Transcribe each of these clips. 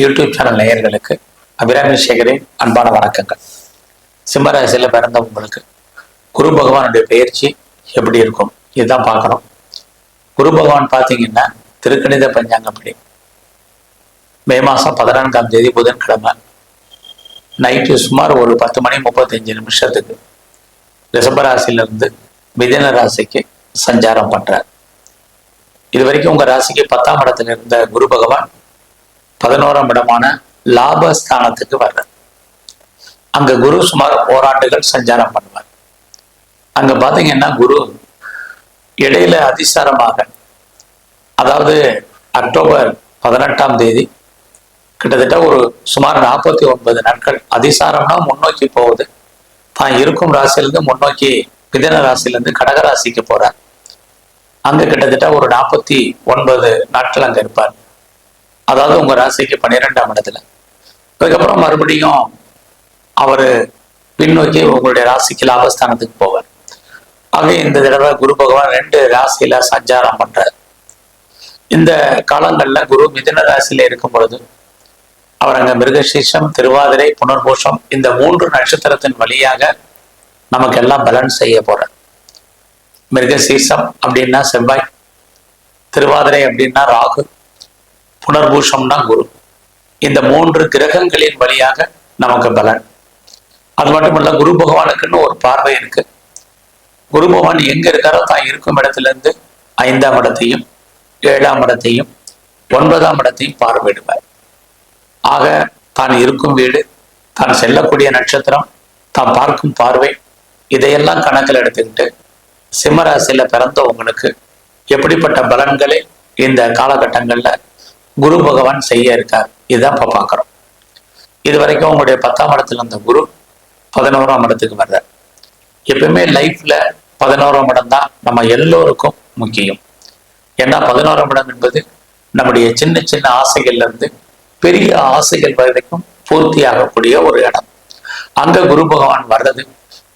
YouTube channel நேயர்களுக்கு அபிராமி சேகரின் அன்பான வணக்கங்கள். சிம்மராசியில் பிறந்த உங்களுக்கு குரு பகவானுடைய பயிற்சி எப்படி இருக்கும் இதுதான் பார்க்குறோம். குரு பகவான் பார்த்தீங்கன்னா திருக்கணித பஞ்சாங்கப்படி மே மாதம் 14ஆம் தேதி புதன்கிழமை நைட்டு சுமார் ஒரு 10:35 ரிஷபராசியிலிருந்து மிதுன ராசிக்கு சஞ்சாரம் பண்றார். இது வரைக்கும் உங்க ராசிக்கு 10ஆம் இடத்துல இருந்த குரு பகவான் 11ஆம் இடமான லாபஸ்தானத்துக்கு வர்றார். அங்க குரு சுமார் ஓராண்டுகள் சஞ்சாரம் பண்ணுவார். அங்க பாத்தீங்கன்னா குரு இடையில அதிசாரமாக, அதாவது அக்டோபர் 18ஆம் தேதி கிட்டத்தட்ட ஒரு சுமார் 49 நாட்கள் அதிசாரம்னா முன்னோக்கி போகுது. தான் இருக்கும் ராசியிலிருந்து முன்னோக்கி மிதுன ராசியிலிருந்து கடக ராசிக்கு போறார். அங்க கிட்டத்தட்ட ஒரு 49 நாட்கள் அங்க இருப்பார். அதாவது உங்க ராசிக்கு 12ஆம் இடத்துல. அதுக்கப்புறம் மறுபடியும் அவரு பின்னோக்கி உங்களுடைய ராசிக்கு லாபஸ்தானத்துக்கு போவார். ஆக இந்த தடவை குரு பகவான் 2 ராசியில சஞ்சாரம் பண்றார். இந்த காலங்கள்ல குரு மிதுன ராசியில இருக்கும் பொழுது அவர் அங்க மிருகசீஷம், திருவாதிரை, புனர்பூஷம் இந்த 3 நட்சத்திரத்தின் வழியாக நமக்கு எல்லாம் பலன் செய்ய போறார். மிருகசீஷம் அப்படின்னா செவ்வாய், திருவாதிரை அப்படின்னா ராகு, புனர்பூஷம்னா குரு. இந்த 3 கிரகங்களின் வழியாக நமக்கு பலன். அது மட்டுமல்ல, குரு பகவானுக்குன்னு ஒரு பார்வை இருக்கு. குரு பகவான் எங்க இருக்காரோ தான் இருக்கும் இடத்துல இருந்து 5ஆம் இடத்தையும் 7ஆம் இடத்தையும் 9ஆம் இடத்தையும் பார்வையிடுவார். ஆக தான் இருக்கும் வீடு, தான் செல்லக்கூடிய நட்சத்திரம், தான் பார்க்கும் பார்வை, இதையெல்லாம் கணக்கில் எடுத்துக்கிட்டு சிம்மராசியில பிறந்த உங்களுக்கு எப்படிப்பட்ட பலன்களை இந்த காலகட்டங்கள்ல குரு பகவான் செய்ய இருக்கார், இதுதான் இப்ப பார்க்கிறோம். இது வரைக்கும் உங்களுடைய 10ஆம் இடத்துல இருந்த குரு 11ஆம் இடத்துக்கு வர்றார். எப்பவுமே லைஃப்ல 11ஆம் இடம் தான் நம்ம எல்லோருக்கும் முக்கியம். ஏன்னா 11ஆம் இடம் என்பது நம்முடைய சின்ன சின்ன ஆசைகள்ல இருந்து பெரிய ஆசைகள் வரைக்கும் பூர்த்தி ஆகக்கூடிய ஒரு இடம். அங்க குரு பகவான் வர்றது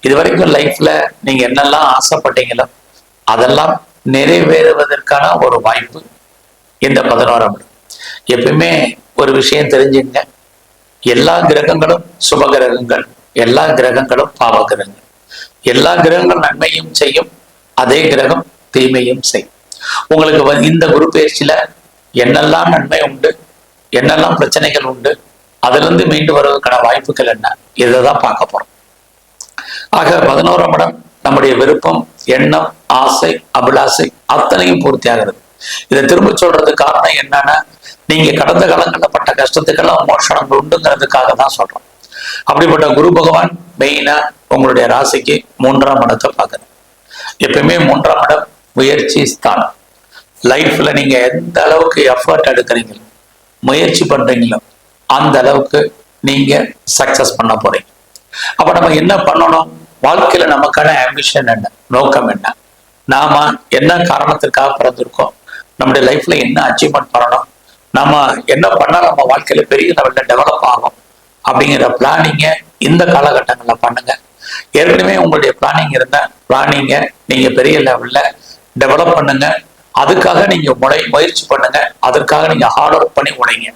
இது வரைக்கும் லைஃப்ல நீங்க என்னெல்லாம் ஆசைப்பட்டீங்களோ அதெல்லாம் நிறைவேறுவதற்கான ஒரு வாய்ப்பு இந்த 11ஆம் இடம். எப்பவுமே ஒரு விஷயம் தெரிஞ்சுங்க, எல்லா கிரகங்களும் சுப கிரகங்கள், எல்லா கிரகங்களும் பாவ கிரகங்கள். எல்லா கிரகங்களும் நன்மையும் செய்யும், அதே கிரகம் தீமையும் செய்யும். உங்களுக்கு இந்த குரு பயிற்சியில என்னெல்லாம் நன்மை உண்டு, என்னெல்லாம் பிரச்சனைகள் உண்டு, அதுல இருந்து மீண்டு வருவதற்கான வாய்ப்புகள் என்ன, இதைதான் பார்க்க போறோம். ஆக 11ஆம் இடம் நம்முடைய விருப்பம், எண்ணம், ஆசை, அபிலாசை அத்தனையும் பூர்த்தி ஆகிறது. இதை திரும்ப சொல்றதுக்கு காரணம் என்னன்னா, நீங்க கடந்த காலங்கள்ல பட்ட கஷ்டத்துக்கெல்லாம் மோஷனங்கள் உண்டுங்கிறதுக்காக தான் சொல்றோம். அப்படிப்பட்ட குரு பகவான் மெயினா உங்களுடைய ராசிக்கு 3ஆம் இடத்தை பார்க்குறது. எப்பயுமே 3ஆம் இடம் முயற்சி ஸ்தானம். லைஃப்ல நீங்க எந்த அளவுக்கு எஃபர்ட் எடுக்கிறீங்களோ, முயற்சி பண்றீங்களோ, அந்த அளவுக்கு நீங்க சக்சஸ் பண்ண போறீங்க. அப்ப நம்ம என்ன பண்ணணும், வாழ்க்கையில நமக்கான ஆம்பிஷன் என்ன, நோக்கம் என்ன, நாம என்ன காரணத்திற்காக பிறந்திருக்கோம், நம்முடைய லைஃப்ல என்ன அச்சீவ்மெண்ட் பண்ணணும், நம்ம என்ன பண்ணா நம்ம வாழ்க்கையில பெரிய லெவல்ல டெவலப் ஆகும் அப்படிங்கிற பிளானிங்க இந்த காலகட்டங்கள்ல பண்ணுங்க. ஏற்கனவே உங்களுடைய பிளானிங் இருந்தா பிளானிங்க நீங்க பெரிய லெவல்ல டெவலப் பண்ணுங்க. அதுக்காக நீங்க முயற்சி பண்ணுங்க. அதற்காக நீங்க ஹார்ட் ஒர்க் பண்ணி உழைங்க.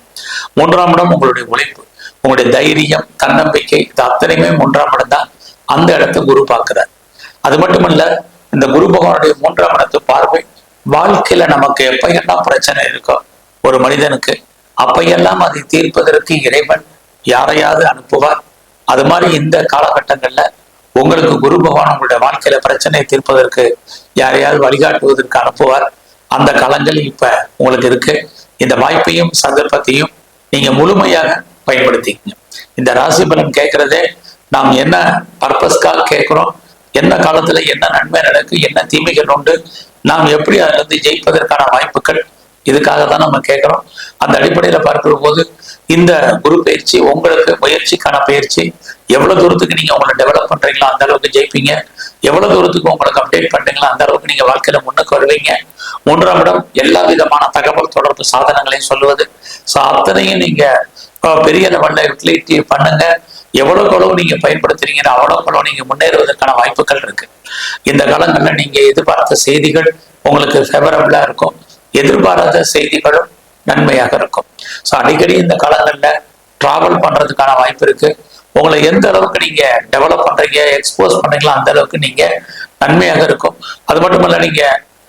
3ஆம் இடம் உங்களுடைய உழைப்பு, உங்களுடைய தைரியம், தன்னம்பிக்கை, இது அத்தனையுமே 3ஆம் இடம் தான். அந்த இடத்தை குரு பார்க்கிறார். அது மட்டுமல்ல, இந்த குரு பகவானுடைய 3ஆம் இடத்து பார்வை வாழ்க்கையில நமக்கு எப்பையெல்லாம் பிரச்சனை இருக்கோ ஒரு மனிதனுக்கு, அப்பையெல்லாம் அதை தீர்ப்பதற்கு இறைவன் யாரையாவது அனுப்புவார். அது மாதிரி இந்த காலகட்டங்கள்ல உங்களுக்கு குரு பகவான் உங்களுடைய வாழ்க்கையில பிரச்சனையை தீர்ப்பதற்கு யாரையாவது வழிகாட்டுவதற்கு அனுப்புவார். அந்த காலங்கள் இப்ப உங்களுக்கு இருக்கு. இந்த வாய்ப்பையும் சந்தர்ப்பத்தையும் நீங்க முழுமையாக பயன்படுத்திக்கங்க. இந்த ராசி பலன் கேட்கறதே நாம் என்ன பர்பஸ்க்காக கேட்கிறோம், என்ன காலத்துல என்ன நன்மை நடக்கு, என்ன தீமைகள் உண்டு, நாம் எப்படி அதுல இருந்து ஜெயிப்பதற்கான வாய்ப்புகள், இதுக்காக தான் நம்ம கேட்கிறோம். அந்த அடிப்படையில பார்க்கிற போது இந்த குரு பயிற்சி உங்களுக்கு முயற்சிக்கான பயிற்சி. எவ்வளவு தூரத்துக்கு நீங்க உங்களை டெவலப் பண்றீங்களோ அந்த அளவுக்கு ஜெயிப்பீங்க. எவ்வளவு தூரத்துக்கு உங்களுக்கு அப்டேட் பண்றீங்களோ அந்த அளவுக்கு நீங்க வாழ்க்கையில முன்னுக்கு வருவீங்க. 3ஆம் இடம் எல்லா விதமான தகவல் தொடர்பு சாதனங்களையும் சொல்லுவது. அத்தனையும் நீங்க பெரிய லெவல்ல யூட்டிலிட்டி பண்ணுங்க. எவ்வளவு நீங்க பயன்படுத்துறீங்கன்னா அவ்வளவு நீங்க முன்னேறுவதற்கான வாய்ப்புகள் இருக்கு. இந்த காலங்கள்ல நீங்க எதிர்பார்த்த செய்திகள் உங்களுக்கு ஃபேவரபிளா இருக்கும். எதிர்பாராத செய்திகளும் நன்மையாக இருக்கும். ஸோ அடிக்கடி இந்த காலங்களில் டிராவல் பண்றதுக்கான வாய்ப்பு இருக்கு. உங்களை எந்த அளவுக்கு நீங்க டெவலப் பண்றீங்க, எக்ஸ்போஸ் பண்றீங்களோ அந்த அளவுக்கு நீங்க நன்மையாக இருக்கும். அது மட்டும் இல்ல, நீங்க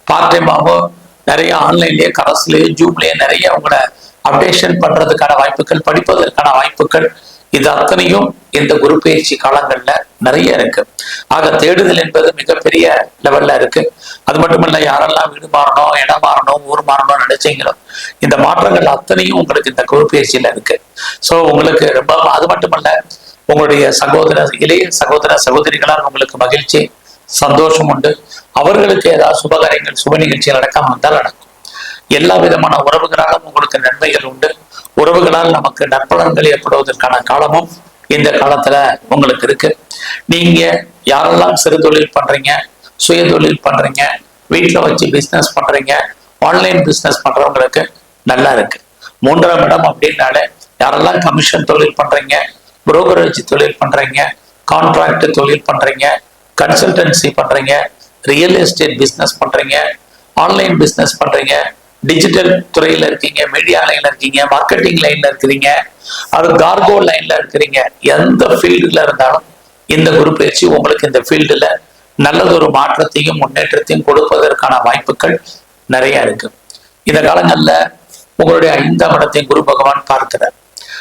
பார்ட் டைமாகவும் நிறைய ஆன்லைன்லயே, கரஸ்லயே, ஜூம்லயே நிறைய உங்களை அப்டேஷன் பண்றதுக்கான வாய்ப்புகள், படிப்பதற்கான வாய்ப்புகள், இது அத்தனையும் இந்த குரு பயிற்சி காலங்கள்ல நிறைய இருக்கு. ஆக தேடுதல் என்பது மிகப்பெரிய லெவல்ல இருக்கு. அது மட்டுமல்ல, யாரெல்லாம் வீடு மாறணும், இடம் மாறணும், ஊர் மாறணும்னு நினைச்சீங்களோ இந்த மாற்றங்கள் அத்தனையும் உங்களுக்கு இந்த குரு பயிற்சியில இருக்கு. ஸோ உங்களுக்கு ரொம்ப, அது மட்டுமல்ல, உங்களுடைய இளைய சகோதர சகோதரிகளால் உங்களுக்கு மகிழ்ச்சி, சந்தோஷம் உண்டு. அவர்களுக்கு ஏதாவது சுபகாரியங்கள், சுப நிகழ்ச்சிகள் நடக்காம வந்தால் நடக்கும். எல்லா விதமான உறவுகளாலும் உங்களுக்கு நன்மைகள் உண்டு. உறவுகளால் நமக்கு நற்பலன்கள் ஏற்படுவதற்கான காலமும் இந்த காலத்துல உங்களுக்கு இருக்கு. நீங்க யாரெல்லாம் சிறு தொழில் பண்றீங்க, சுய தொழில் பண்றீங்க, வீட்டுல வச்சு பிசினஸ் பண்றீங்க, ஆன்லைன் பிசினஸ் பண்றவங்களுக்கு நல்லா இருக்கு. 3ஆம் இடம் அப்படின்னாலே யாரெல்லாம் கமிஷன் தொழில் பண்றீங்க, புரோக்கரேஜ் தொழில் பண்றீங்க, கான்ட்ராக்ட் தொழில் பண்றீங்க, கன்சல்டன்சி பண்றீங்க, ரியல் எஸ்டேட் பிசினஸ் பண்றீங்க, ஆன்லைன் பிசினஸ் பண்றீங்க, டிஜிட்டல் துறையில இருக்கீங்க, மீடியா லைன்ல இருக்கீங்க, மார்க்கெட்டிங் லைன்ல இருக்கிறீங்க, அது கார்கோ லைன்ல இருக்கிறீங்க, எந்த ஃபீல்டுல இருந்தாலும் இந்த குரு பயிற்சி உங்களுக்கு இந்த ஃபீல்டுல நல்லதொரு மாற்றத்தையும் முன்னேற்றத்தையும் கொடுப்பதற்கான வாய்ப்புகள் நிறைய இருக்கு. இந்த காலங்கள்ல உங்களுடைய 5ஆம் இடத்தையும் குரு பகவான் பார்க்கிறார்.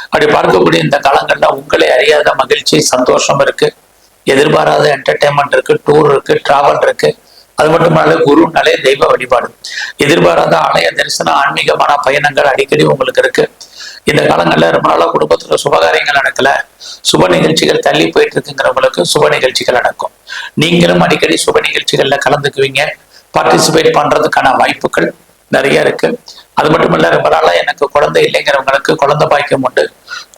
அப்படி பார்க்கக்கூடிய இந்த காலங்கள்ல உங்களை அறியாத மகிழ்ச்சி, சந்தோஷம் இருக்கு, எதிர்பாராத என்டர்டைன்மெண்ட் இருக்கு, டூர் இருக்கு, டிராவல் இருக்கு. அது மட்டுமல்ல, குருனாலே தெய்வ வழிபாடு, எதிர்பாராத ஆலய தரிசனம், ஆன்மீகமான பயணங்கள் அடிக்கடி உங்களுக்கு இருக்கு. இந்த காலங்கள்ல ரொம்ப நாளா குடும்பத்துல சுபகாரியங்கள் நடக்கல, சுப நிகழ்ச்சிகள் தள்ளி போயிட்டு இருக்குங்கிறவங்களுக்கு சுப நிகழ்ச்சிகள் நடக்கும். நீங்களும் அடிக்கடி சுப நிகழ்ச்சிகள்ல கலந்துக்குவீங்க, பார்ட்டிசிபேட் பண்றதுக்கான வாய்ப்புகள் நிறைய இருக்கு. அது மட்டும் இல்ல, ரொம்ப நாளா எனக்கு குழந்தை இல்லைங்கிறவங்களுக்கு குழந்தை பாக்கியம் உண்டு.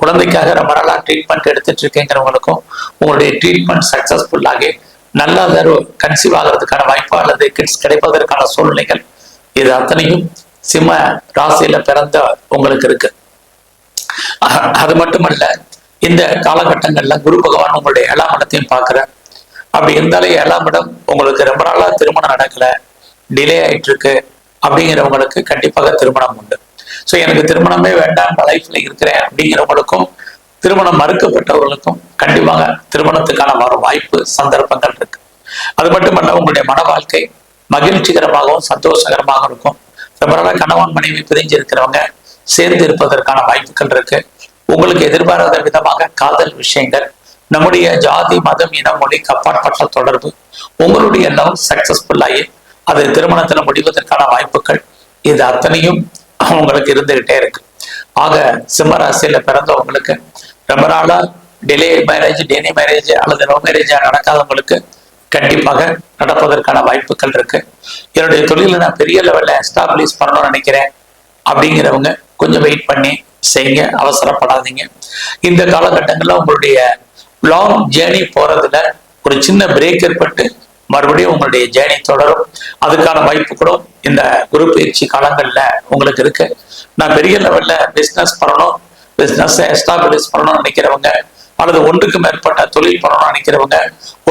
குழந்தைக்காக ரொம்ப நாளா ட்ரீட்மெண்ட் எடுத்துட்டு இருக்கேங்கிறவங்களுக்கும் உங்களுடைய ட்ரீட்மெண்ட் சக்சஸ்ஃபுல் ஆகி நல்லா கன்சீவ் ஆகிறதுக்கான வாய்ப்பு அல்லது கிட்ஸ் கிடைப்பதற்கான சூழ்நிலைகள், இது அத்தனையும் சிம்ம ராசியில பிறந்த உங்களுக்கு இருக்கு. அது மட்டுமல்ல, இந்த காலகட்டங்கள்ல குரு பகவான் உங்களுடைய 7ஆம் இடத்தையும் பார்க்கிறார். அப்படி இருந்தாலே 7ஆம் இடம் உங்களுக்கு ரொம்ப நாளா திருமணம் நடக்கல, டிலே ஆயிட்டு இருக்கு அப்படிங்கிறவங்களுக்கு கண்டிப்பாக திருமணம் உண்டு. ஸோ எனக்கு திருமணமே வேண்டாம், லைஃப்ல இருக்கிறேன் அப்படிங்கிறவங்களுக்கும், திருமணம் மறுக்கப்பட்டவர்களுக்கும் கண்டிப்பாக திருமணத்துக்கான வரும் வாய்ப்பு, சந்தர்ப்பங்கள் இருக்கு. அது மட்டுமல்ல, உங்களுடைய மன வாழ்க்கை மகிழ்ச்சிகரமாகவும் சந்தோஷகரமாக இருக்கும். ரொம்ப நாளா கணவன் மனைவி பிரிஞ்சு இருக்கிறவங்க சேர்ந்து இருப்பதற்கான வாய்ப்புகள் இருக்கு. உங்களுக்கு எதிர்பாராத விதமாக காதல் விஷயங்கள், நம்முடைய ஜாதி, மதம், இனம், மொழிக்கு அப்பாற்பட்ட தொடர்பு, உங்களுடைய லவ் சக்சஸ்ஃபுல் ஆகி அது திருமணத்துல முடிவதற்கான வாய்ப்புகள், இது அத்தனையும் உங்களுக்கு இருந்துகிட்டே இருக்கு. ஆக சிம்ம ராசியில பிறந்தவங்களுக்கு ரொம்ப நாளா டிலே மேரேஜ், டெனி மேரேஜ் அல்லது லவ் மேரேஜா நடக்காதவங்களுக்கு கண்டிப்பாக நடப்பதற்கான வாய்ப்புகள் இருக்கு. என்னுடைய தொழிலை நான் பெரிய லெவல்ல எஸ்டாப்ளிஷ் பண்ணணும்னு நினைக்கிறேன் அப்படிங்கிறவங்க கொஞ்சம் வெயிட் பண்ணி செய்யுங்க, அவசரப்படாதீங்க. இந்த காலகட்டங்கள்ல உங்களுடைய லாங் ஜேர்னி போறதுல ஒரு சின்ன பிரேக் ஏற்பட்டு மறுபடியும் உங்களுடைய ஜேர்னி தொடரும். அதுக்கான வாய்ப்பு கூட இந்த குரு பயிற்சி காலங்கள்ல உங்களுக்கு இருக்கு. நான் பெரிய லெவல்ல பிசினஸ் பண்ணணும், பிசினஸ் எஸ்டாப்ளிஷ் பண்ணணும்னு நினைக்கிறவங்க, அல்லது ஒன்றுக்கு மேற்பட்ட தொழில் பண்ணணும்னு நினைக்கிறவங்க,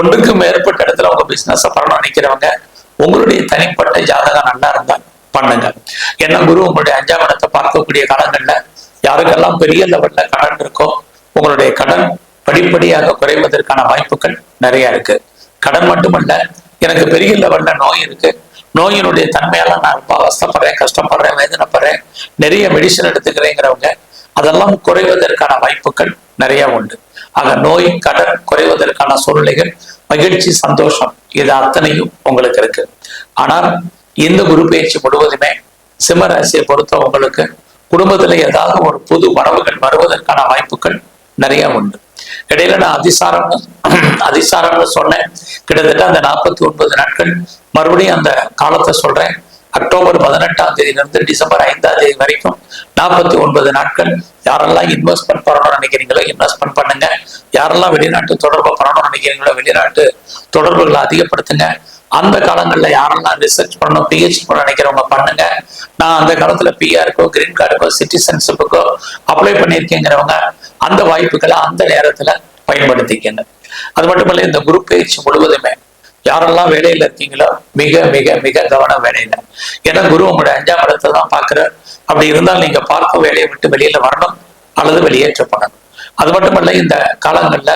ஒன்றுக்கு மேற்பட்ட இடத்துல உங்க பிசினஸ் பண்ணணும்னு நினைக்கிறவங்க, உங்களுடைய தனிப்பட்ட ஜாதகம் நல்லா இருந்தா பண்ணுங்க. ஏன்னா குரு உங்களுடைய 5ஆம் இடத்தை பார்க்கக்கூடிய காலங்கள்ல யாருக்கெல்லாம் பெரிய லெவல்ல கடன் இருக்கோ உங்களுடைய கடன் படிப்படியாக குறைவதற்கான வாய்ப்புகள் நிறைய இருக்கு. கடன் மட்டுமல்ல, எனக்கு பெரிய லெவல்ல நோய் இருக்கு, நோயினுடைய தன்மையால நான் ரொம்ப அவஸ்தப்படுறேன், கஷ்டப்படுறேன், வேதனைப்படுறேன், நிறைய மெடிசன் எடுத்துக்கிறேங்கிறவங்க அதெல்லாம் குறைவதற்கான வாய்ப்புகள் நிறைய உண்டு. ஆக நோய், கடன் குறைவதற்கான சூழ்நிலைகள், மகிழ்ச்சி, சந்தோஷம், இது அத்தனையும் உங்களுக்கு இருக்கு. ஆனால் இந்த குரு பயிற்சி முழுவதுமே சிம்ம ராசியை பொறுத்த உங்களுக்கு குடும்பத்துல ஏதாவது ஒரு புது வரவுகள் வருவதற்கான வாய்ப்புகள் நிறைய உண்டு. இடையில நான் அதிசாரம்னு சொன்னேன். கிட்டத்தட்ட அந்த 49 நாட்கள் மறுபடியும் அந்த காலத்தை சொல்றேன். அக்டோபர் 18ஆம் தேதியிலிருந்து டிசம்பர் 5ஆம் தேதி வரைக்கும் 49 நாட்கள். யாரெல்லாம் இன்வெஸ்ட்மெண்ட் பண்ணணும்னு நினைக்கிறீங்களோ இன்வெஸ்ட்மெண்ட் பண்ணுங்க. யாரெல்லாம் வெளிநாட்டு தொடர்பு பண்ணணும்னு நினைக்கிறீங்களோ வெளிநாட்டு தொடர்புகளை அதிகப்படுத்துங்க. அந்த காலங்களில் யாரெல்லாம் ரிசர்ச் பண்ணணும், பிஹெச்டி பண்ண நினைக்கிறவங்க பண்ணுங்க. நான் அந்த காலத்துல பிஆருக்கோ, கிரீன் கார்டுக்கோ, சிட்டிசன்ஷிப்புக்கோ அப்ளை பண்ணியிருக்கேங்கிறவங்க அந்த வாய்ப்புகளை அந்த நேரத்துல பயன்படுத்திக்கங்க. அது மட்டுமல்ல, இந்த குரு பயிற்சி முழுவதுமே யாரெல்லாம் வேலையில இருக்கீங்களோ மிக மிக மிக கவனம் வேலையில. ஏன்னா குரு உங்களுடைய 5ஆம் இடத்தை தான் பாக்குறாரு. அப்படி இருந்தால் நீங்க பார்க்க வேலையை விட்டு வெளியில வரணும் அல்லது வெளியேற்றப்படணும். அது மட்டுமல்ல, இந்த காலங்கள்ல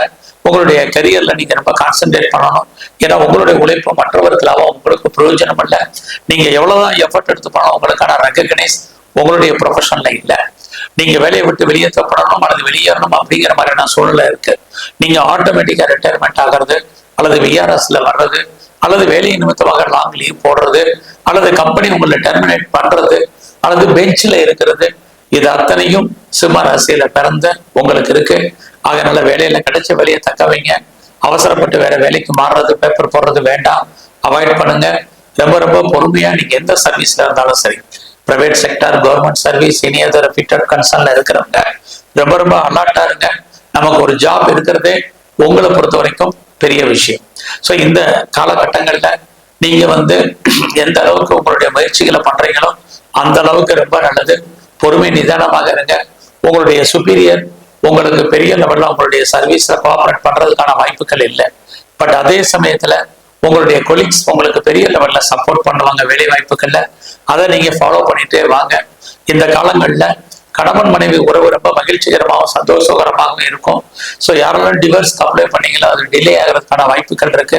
உங்களுடைய கரியர்ல நீங்க ரொம்ப கான்சென்ட்ரேட் பண்ணணும். ஏன்னா உங்களுடைய உழைப்பு மற்றவர்களாக உங்களுக்கு பிரயோஜனம் இல்லை. நீங்க எவ்வளவுதான் எஃபர்ட் எடுத்து பண்ணணும், உங்களுக்கான ரெகக்னைஸ் உங்களுடைய ப்ரொஃபஷன்ல இல்லை. நீங்க வேலையை விட்டு வெளியேற்றப்படணும் அல்லது வெளியேறணும் அப்படிங்கிற மாதிரியான சூழ்நிலை இருக்கு. நீங்க ஆட்டோமேட்டிக்கா ரிட்டையர்மெண்ட் ஆகிறது அல்லது விஆர்எஸ்ல வர்றது அல்லது வேலை நிமித்தமாக லாங் லீவ் போடுறது அல்லது கம்பெனி உங்களை டெர்மினேட் பண்றது அல்லது பெஞ்சில் இருக்கிறது, இது அத்தனையும் சிம்ம ராசியில பிறந்த உங்களுக்கு இருக்கு. அதனால வேலையில கிடைச்ச வேலையை தக்க வைங்க. அவசரப்பட்டு வேற வேலைக்கு மாறுறது, பேப்பர் போடுறது வேண்டாம், அவாய்ட் பண்ணுங்க. ரொம்ப ரொம்ப பொறுமையா நீங்க எந்த சர்வீஸ்ல இருந்தாலும் சரி, பிரைவேட் செக்டர், கவர்மெண்ட் சர்வீஸ், இனி அதர் ஃபிட்டட் கன்சர்ன்ல இருக்கிறவங்க ரொம்ப ரொம்ப அலர்ட்டா இருங்க. நமக்கு ஒரு ஜாப் இருக்கிறதே உங்களை பொறுத்த வரைக்கும் பெரிய விஷயம். ஸோ இந்த காலகட்டங்கள்ல நீங்க எந்த அளவுக்கு உங்களுடைய முயற்சிகளை பண்றீங்களோ அந்த அளவுக்கு ரொம்ப நல்லது. பொறுமை நிதானமாக இருங்க. உங்களுடைய சுப்பீரியர் உங்களுக்கு பெரிய லெவல்ல உங்களுடைய சர்வீஸ்ல கோஆபரேட் பண்றதுக்கான வாய்ப்புகள் இல்லை. பட் அதே சமயத்துல உங்களுடைய கொலீக்ஸ் உங்களுக்கு பெரிய லெவல்ல சப்போர்ட் பண்ணுவாங்க வேலை வாய்ப்புகள்ல. அதை நீங்க ஃபாலோ பண்ணிட்டே வாங்க. இந்த காலங்கள்ல கணவன் மனைவி உறவு ரொம்ப மகிழ்ச்சிகரமாகவும் சந்தோஷகரமாகவும் இருக்கும். ஸோ யாரெல்லாம் டிவோர்ஸ் அப்ளை பண்ணீங்களோ அது டிலே ஆகிறதுக்கான வாய்ப்புகள் இருக்கு.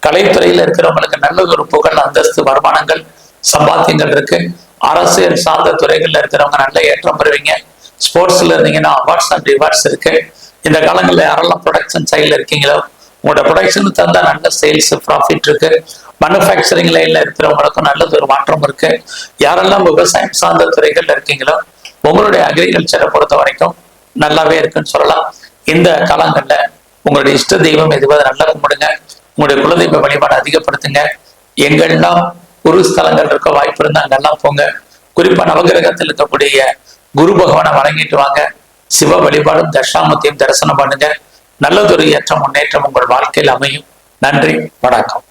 கலைத்துறையில இருக்கிறவங்களுக்கு நல்ல ஒரு புகழ், அந்தஸ்து, வருமானங்கள், சம்பாத்தியங்கள் இருக்கு. அரசியல் சார்ந்த துறைகள்ல இருக்கிறவங்க நல்ல ஏற்றம் பெறுவீங்க. ஸ்போர்ட்ஸ்ல இருந்தீங்கன்னா அவார்ட்ஸ் அண்ட் ரிவார்ட்ஸ் இருக்கு. இந்த காலங்களில் யாரெல்லாம் ப்ரொடக்ஷன் சைட்ல இருக்கீங்களோ உங்களோட ப்ரொடக்ஷன் தந்தா நல்ல சேல்ஸ் ப்ராஃபிட் இருக்கு. மேனுஃபேக்சரிங் லைன்ல இருக்கிறவங்களுக்கும் நல்லது ஒரு மாற்றம் இருக்கு. யாரெல்லாம் விவசாயம் சார்ந்த துறைகள்ல இருக்கீங்களோ உங்களுடைய அக்ரிகல்ச்சரை பொறுத்த வரைக்கும் நல்லாவே இருக்குன்னு சொல்லலாம். இந்த காலங்கள்ல உங்களுடைய இஷ்ட தெய்வம் எதுவாக நல்லா கும்பிடுங்க. உங்களுடைய குலதெய்வ வழிபாடு அதிகப்படுத்துங்க. எங்கெல்லாம் குரு ஸ்தலங்கள் இருக்க வாய்ப்பு இருந்தா அங்கெல்லாம் போங்க. குறிப்பா நவகிரகத்தில் இருக்கக்கூடிய குரு பகவானை வணங்கிட்டு வாங்க. சிவ வழிபாடும் தட்சாமூர்த்தியும் தரிசனம் பண்ணுங்க. நல்லதொரு ஏற்றம், முன்னேற்றம் உங்கள் வாழ்க்கையில் அமையும். நன்றி, வணக்கம்.